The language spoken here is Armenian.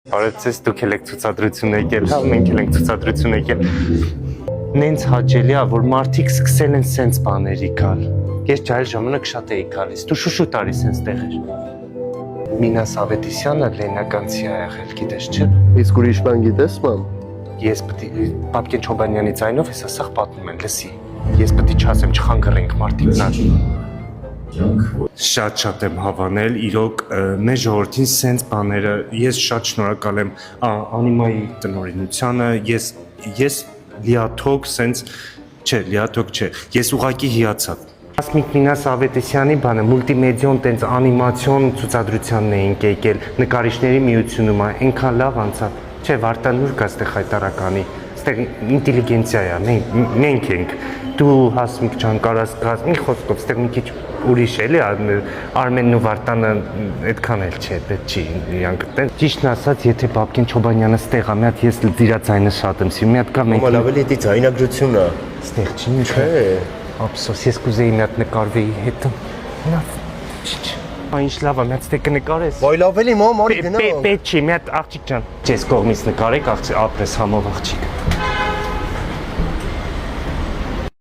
Բարեցես դուք եք ցուցադրություն եկել, հա մենք ենք ցուցադրություն եկել։ Նենց հաճելի է, որ մարդիկ սկսել են սենց բաների գալ։ Ես ջայր ժամանակ շատ էի գալիս, դու շուշուտ արի սենց տեղեր։ Մինաս Ավետիսյանը լենականցի է եղել, գիտես չէ։ Իսկ ուրիշ բան գիտես, մամ։ Ես պետք է Պապկեն Չոբանյանի ձայնով հեսա սաղ պատմում են, լսի։ Ես պետք է չասեմ, չխանգարենք մարդիկ նա։ Շատ եմ հավանել, իրոք մեր ժողովրդին սենց բաները, ես շատ շնորհակալ եմ անիմայի տնօրինությանը, ես լիաթոք սենց, չէ, լիաթոք չէ, ես ուղղակի հիացավ։ Ասմիկ Մինաս Ավետիսյանի բանը, մուլտիմեդիոն տենց անիմացիոն ցուցադրությանն էինք եկել, նկարիչների միությունում, այնքան լավ անցավ, չէ, Վարդան կա ստեղ հայտարարականի, ստեղ ինտելիգենցիա է, մենք ենք, դու Հասմիկ ջան կարաս գաս, մի խոսքով, ստեղ մի քիչ ուրիշ էլի, Արմենն ու Վարդանը այդքան էլ չէ, պետք չի իրանք տեն։ Ճիշտն ասած, եթե Պապկեն Չոբանյանը ստեղ է, մի հատ ես դիրա ձայնը շատ եմ սիրում, մի հատ կա մենք։ Մամա լավ էլի դի ձայնագրությունն է։ Ստեղ չի ինչ է։ Ափսոս, ես կուզեի մի հատ նկարվեի հետը։ Լավ, չի։ Ինչ լավ է, մի հատ ստեղ կնկարես։ Ոյ լավ էլի մամ, արի գնա։ Պետք չի, մի հատ աղջիկ ջան։ Ես կողմից նկարեք, ապրես համով աղջիկ։